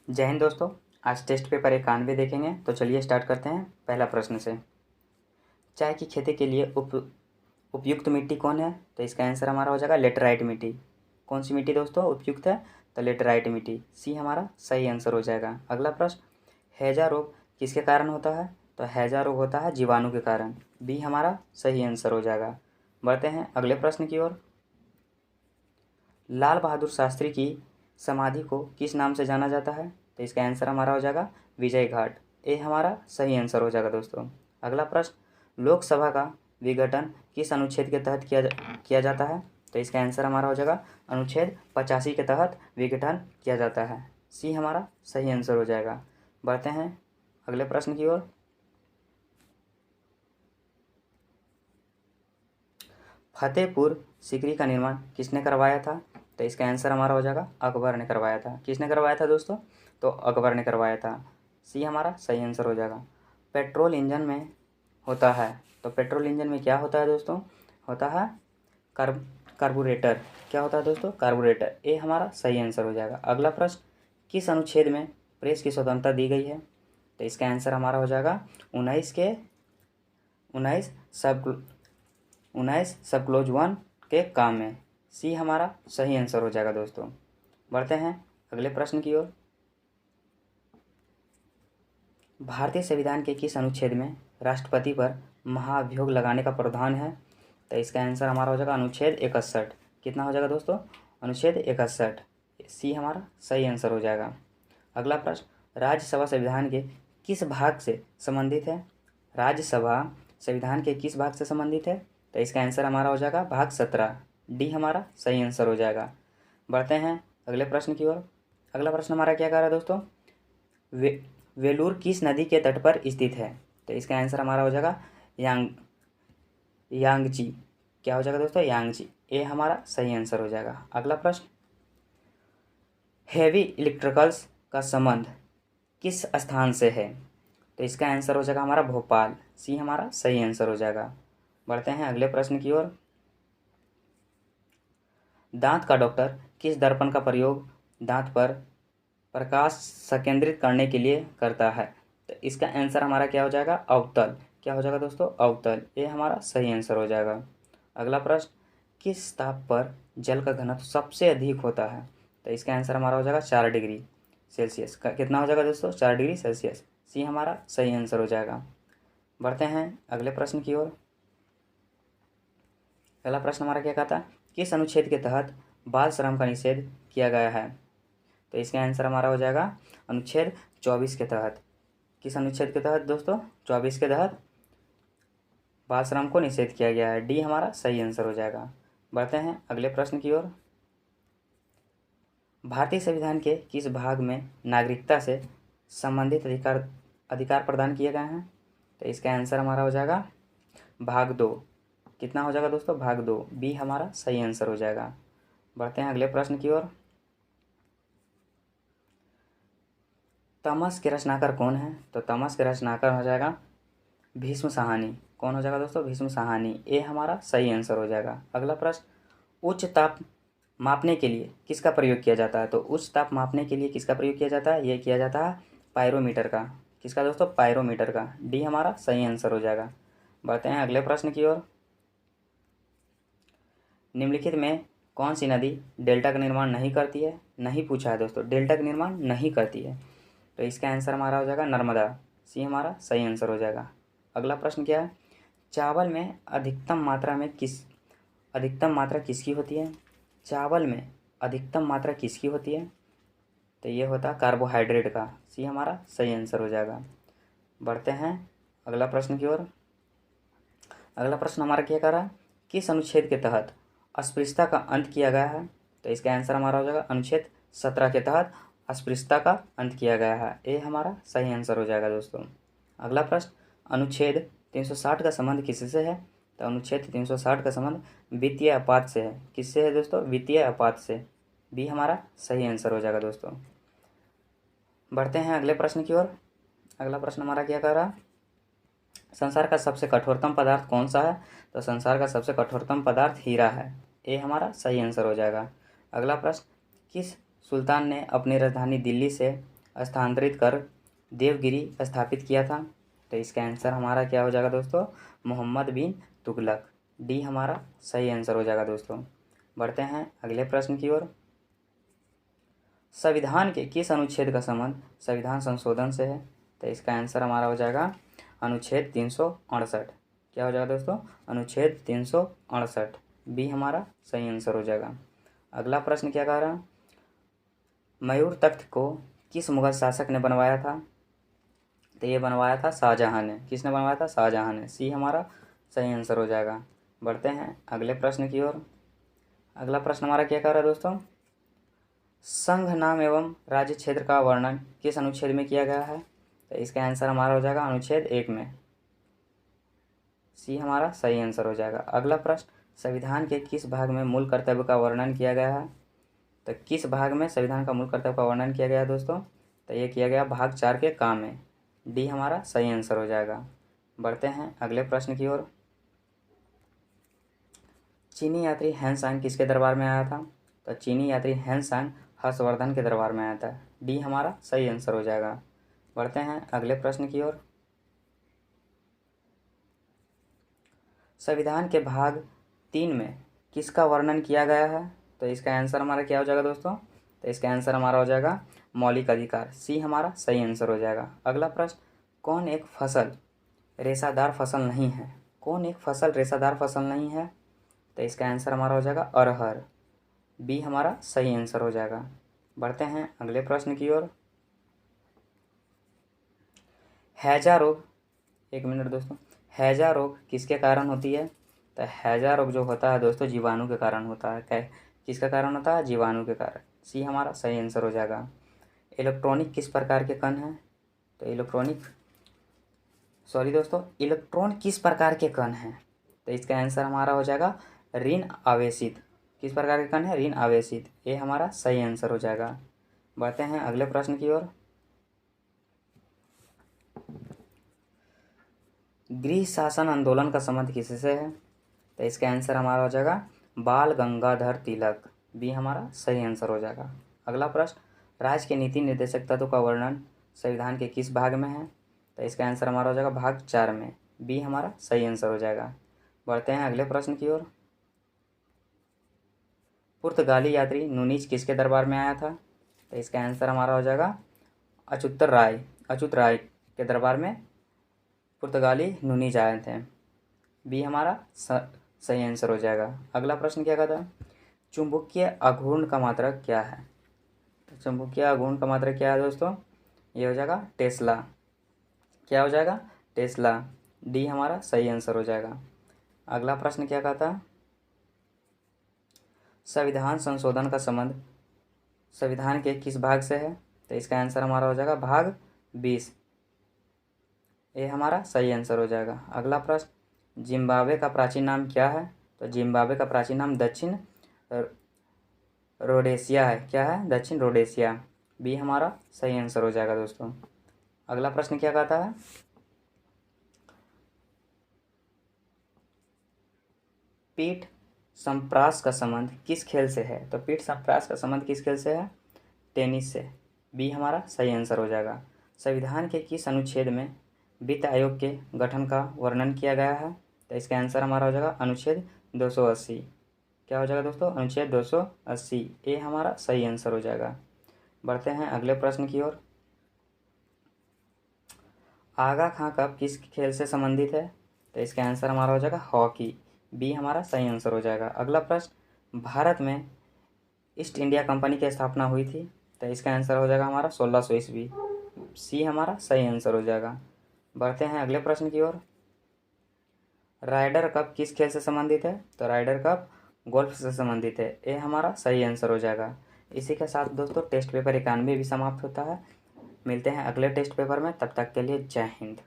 जय हिंद दोस्तों। आज टेस्ट पेपर 91 देखेंगे। तो चलिए स्टार्ट करते हैं पहला प्रश्न से। चाय की खेती के लिए उपयुक्त मिट्टी कौन है? तो इसका आंसर हमारा हो जाएगा लेटराइट मिट्टी। कौन सी मिट्टी दोस्तों उपयुक्त है? तो लेटराइट मिट्टी, सी हमारा सही आंसर हो जाएगा। अगला प्रश्न, हैजा रोग किसके कारण होता है? तो हैजा रोग होता है जीवाणु के कारण, बी हमारा सही आंसर हो जाएगा। बढ़ते हैं अगले प्रश्न की ओर। लाल बहादुर शास्त्री की समाधि को किस नाम से जाना जाता है? तो इसका आंसर हमारा हो जाएगा विजय घाट, ये हमारा सही आंसर हो जाएगा दोस्तों। अगला प्रश्न, लोकसभा का विघटन किस अनुच्छेद के तहत किया जाता है? तो इसका आंसर हमारा हो जाएगा अनुच्छेद 85 के तहत विघटन किया जाता है, सी हमारा सही आंसर हो जाएगा। बढ़ते हैं अगले प्रश्न की ओर। फतेहपुर सीकरी का निर्माण किसने करवाया था? तो इसका आंसर हमारा हो जाएगा अकबर ने करवाया था। किसने करवाया था दोस्तों? तो अकबर ने करवाया था, सी हमारा सही आंसर हो जाएगा। पेट्रोल इंजन में होता है, तो पेट्रोल इंजन में क्या होता है दोस्तों? होता है कार्बोरेटर। क्या होता है दोस्तों? कार्बोरेटर, ये हमारा सही आंसर हो जाएगा। अगला प्रश्न, किस अनुच्छेद में प्रेस की स्वतंत्रता दी गई है? तो इसका आंसर हमारा हो जाएगा 19 सब क्लोज 1 के काम में, सी हमारा सही आंसर हो जाएगा दोस्तों। बढ़ते हैं अगले प्रश्न की ओर। भारतीय संविधान के किस अनुच्छेद में राष्ट्रपति पर महाभियोग लगाने का प्रावधान है? तो इसका आंसर हमारा हो जाएगा अनुच्छेद 61। कितना हो जाएगा दोस्तों? अनुच्छेद 61, सी हमारा सही आंसर हो जाएगा। अगला प्रश्न, राज्यसभा संविधान के किस भाग से संबंधित है? राज्यसभा संविधान के किस भाग से संबंधित है? तो इसका आंसर हमारा हो जाएगा भाग 17, डी हमारा सही आंसर हो जाएगा। बढ़ते हैं अगले प्रश्न की ओर। अगला प्रश्न हमारा क्या कह रहा है दोस्तों? वेलूर किस नदी के तट पर स्थित है? तो इसका आंसर हमारा हो जाएगा यांगची। क्या हो जाएगा दोस्तों? यांगची, ये हमारा सही आंसर हो जाएगा। अगला प्रश्न, हेवी इलेक्ट्रिकल्स का संबंध किस स्थान से है? तो इसका आंसर हो जाएगा हमारा भोपाल, सी हमारा सही आंसर हो जाएगा। बढ़ते हैं अगले प्रश्न की ओर। दांत का डॉक्टर किस दर्पण का प्रयोग दांत पर प्रकाश संकेंद्रित करने के लिए करता है? तो इसका आंसर हमारा क्या हो जाएगा? अवतल। क्या हो जाएगा दोस्तों? अवतल, ये हमारा सही आंसर हो जाएगा। अगला प्रश्न, किस ताप पर जल का घनत्व सबसे अधिक होता है? तो इसका आंसर हमारा हो जाएगा 4 डिग्री सेल्सियस। कितना हो जाएगा दोस्तों? 4 डिग्री सेल्सियस, सी हमारा सही आंसर हो जाएगा। बढ़ते हैं अगले प्रश्न की ओर। अगला प्रश्न हमारा क्या कहता है? किस अनुच्छेद के तहत बाल श्रम का निषेध किया गया है? तो इसका आंसर हमारा हो जाएगा अनुच्छेद 24 के तहत। किस अनुच्छेद के तहत दोस्तों? 24 के तहत बाल श्रम को निषेध किया गया है, डी हमारा सही आंसर हो जाएगा। बढ़ते हैं अगले प्रश्न की ओर। भारतीय संविधान के किस भाग में नागरिकता से संबंधित अधिकार प्रदान किए गए हैं? तो इसका आंसर हमारा हो जाएगा भाग 2। कितना हो जाएगा दोस्तों? भाग 2, बी हमारा सही आंसर हो जाएगा। बढ़ते हैं अगले प्रश्न की ओर। तमस के रचनाकार कौन है? तो तमस के रचनाकार हो जाएगा भीष्म साहनी। कौन हो जाएगा दोस्तों? भीष्म साहनी, ये हमारा सही आंसर हो जाएगा। अगला प्रश्न, उच्च ताप मापने के लिए किसका प्रयोग किया जाता है? तो उच्च ताप मापने के लिए किसका प्रयोग किया जाता है? ये किया जाता है पायरोमीटर का। किसका दोस्तों? पायरोमीटर का, डी हमारा सही आंसर हो जाएगा। बढ़ते हैं अगले प्रश्न की ओर। निम्नलिखित में कौन सी नदी डेल्टा का निर्माण नहीं करती है? नहीं पूछा है दोस्तों, डेल्टा का निर्माण नहीं करती है, तो इसका आंसर हमारा हो जाएगा नर्मदा, सी हमारा सही आंसर हो जाएगा। अगला प्रश्न क्या है? चावल में अधिकतम मात्रा किसकी होती है? चावल में अधिकतम मात्रा किसकी होती है? तो ये होता है कार्बोहाइड्रेट का, सी हमारा सही आंसर हो जाएगा। बढ़ते हैं अगला प्रश्न की ओर। अगला प्रश्न हमारा क्या कर रहा है? किस अनुच्छेद के तहत अस्पृश्यता का अंत किया गया है? तो इसका आंसर हमारा हो जाएगा अनुच्छेद 17 के तहत अस्पृश्यता का अंत किया गया है, ये हमारा सही आंसर हो जाएगा दोस्तों। अगला प्रश्न, अनुच्छेद 360 का संबंध किससे है? तो अनुच्छेद 360 का संबंध वित्तीय आपात से है। किससे है दोस्तों? वित्तीय आपात से, बी हमारा सही आंसर हो जाएगा दोस्तों। बढ़ते हैं अगले प्रश्न की ओर। अगला प्रश्न हमारा क्या कर रहा है? संसार का सबसे कठोरतम पदार्थ कौन सा है? तो संसार का सबसे कठोरतम पदार्थ हीरा है, ये हमारा सही आंसर हो जाएगा। अगला प्रश्न, किस सुल्तान ने अपनी राजधानी दिल्ली से स्थानांतरित कर देवगिरी स्थापित किया था? तो इसका आंसर हमारा क्या हो जाएगा दोस्तों? मोहम्मद बिन तुगलक। डी हमारा सही आंसर हो जाएगा दोस्तों। बढ़ते हैं अगले प्रश्न की ओर। संविधान के किस अनुच्छेद का संबंध संविधान संशोधन से है? तो इसका आंसर हमारा हो जाएगा अनुच्छेद 368। क्या हो जाएगा दोस्तों? अनुच्छेद 368। बी हमारा सही आंसर हो जाएगा। अगला प्रश्न क्या कह रहा है? मयूर तख्त को किस मुगल शासक ने बनवाया था? तो ये बनवाया था शाहजहां ने। किसने बनवाया था? शाहजहां ने। सी हमारा सही आंसर हो जाएगा। बढ़ते हैं अगले प्रश्न की ओर। अगला प्रश्न हमारा क्या कह रहा है दोस्तों? संघ नाम एवं राज्य क्षेत्र का वर्णन किस अनुच्छेद में किया गया है? तो इसका आंसर हमारा हो जाएगा अनुच्छेद 1 में। सी हमारा सही आंसर हो जाएगा। अगला प्रश्न, संविधान के किस भाग में मूल कर्तव्य का वर्णन किया गया है? तो किस भाग में संविधान का मूल कर्तव्य का वर्णन किया गया है दोस्तों? तो ये किया गया भाग 4 के काम में। डी हमारा सही आंसर हो जाएगा। बढ़ते हैं अगले प्रश्न की ओर। चीनी यात्री हैंसान किसके दरबार में आया था? तो चीनी यात्री हैंसान हर्षवर्धन के दरबार में आया था। डी हमारा सही आंसर हो जाएगा। बढ़ते हैं अगले प्रश्न की ओर। संविधान के भाग 3 में किसका वर्णन किया गया है? तो इसका आंसर हमारा क्या हो जाएगा दोस्तों? तो इसका आंसर हमारा हो जाएगा मौलिक अधिकार। सी हमारा सही आंसर हो जाएगा। अगला प्रश्न, कौन एक फसल रेसादार फसल नहीं है? कौन एक फसल रेसादार फसल नहीं है? तो इसका आंसर हमारा हो जाएगा अरहर। बी हमारा सही आंसर हो जाएगा। बढ़ते हैं अगले प्रश्न की ओर। हैजा रोग, एक मिनट दोस्तों, हैजा रोग किसके कारण होती है? तो हैजा रोग जो होता है दोस्तों जीवाणु के कारण होता है। किसका कारण होता है? जीवाणु के कारण। सी हमारा सही आंसर हो जाएगा। इलेक्ट्रॉनिक किस प्रकार के कण हैं? तो इलेक्ट्रॉन किस प्रकार के कण हैं? तो इसका आंसर हमारा हो जाएगा ऋण आवेशित। किस प्रकार के कण है? ऋण आवेशित। ये हमारा सही आंसर हो जाएगा। बढ़ते हैं अगले प्रश्न की ओर। गृह शासन आंदोलन का संबंध किससे है? तो इसका आंसर हमारा हो जाएगा बाल गंगाधर तिलक। बी हमारा सही आंसर हो जाएगा। अगला प्रश्न, राज्य के नीति निर्देशक तत्व का वर्णन संविधान के किस भाग में है? तो इसका आंसर हमारा हो जाएगा भाग 4 में। बी हमारा सही आंसर हो जाएगा। बढ़ते हैं अगले प्रश्न की ओर। पुर्तगाली यात्री नूनीज किसके दरबार में आया था? तो इसका आंसर हमारा हो जाएगा अच्युत राय के दरबार में पुर्तगाली नूनीज आए थे। बी हमारा सही आंसर हो जाएगा। अगला प्रश्न क्या कहता है? चुंबकीय आघूर्ण का मात्रक क्या है? तो चुंबकीय आघूर्ण का मात्रक क्या है दोस्तों? ये हो जाएगा टेस्ला। क्या हो जाएगा? टेस्ला। डी हमारा सही आंसर हो जाएगा। अगला प्रश्न क्या कहता है? संविधान संशोधन का संबंध संविधान के किस भाग से है? तो इसका आंसर हमारा हो जाएगा भाग 20। ये हमारा सही आंसर हो जाएगा। अगला प्रश्न, जिम्बाब्वे का प्राचीन नाम क्या है? तो जिम्बाब्वे का प्राचीन नाम दक्षिण रोडेशिया है। क्या है? दक्षिण रोडेशिया। बी हमारा सही आंसर हो जाएगा दोस्तों। अगला प्रश्न क्या कहता है? पीठ संप्रास का संबंध किस खेल से है? तो पीठ संप्रास का संबंध किस खेल से है? टेनिस से। बी हमारा सही आंसर हो जाएगा। संविधान के किस अनुच्छेद में वित्त आयोग के गठन का वर्णन किया गया है? तो इसका आंसर हमारा हो जाएगा अनुच्छेद 280। क्या हो जाएगा दोस्तों? अनुच्छेद 280। ये हमारा सही आंसर हो जाएगा। बढ़ते हैं अगले प्रश्न की ओर। आगा खां कप किस खेल से संबंधित है? तो इसका आंसर हमारा हो जाएगा हॉकी। बी हमारा सही आंसर हो जाएगा। अगला प्रश्न, भारत में ईस्ट इंडिया कंपनी की स्थापना हुई थी? तो इसका आंसर हो जाएगा हमारा 1600 ईस्वी। सी हमारा सही आंसर हो जाएगा। बढ़ते हैं अगले प्रश्न की ओर। राइडर कप किस खेल से संबंधित है? तो राइडर कप गोल्फ से संबंधित है। ये हमारा सही आंसर हो जाएगा। इसी के साथ दोस्तों टेस्ट पेपर 91 भी समाप्त होता है। मिलते हैं अगले टेस्ट पेपर में, तब तक के लिए जय हिंद।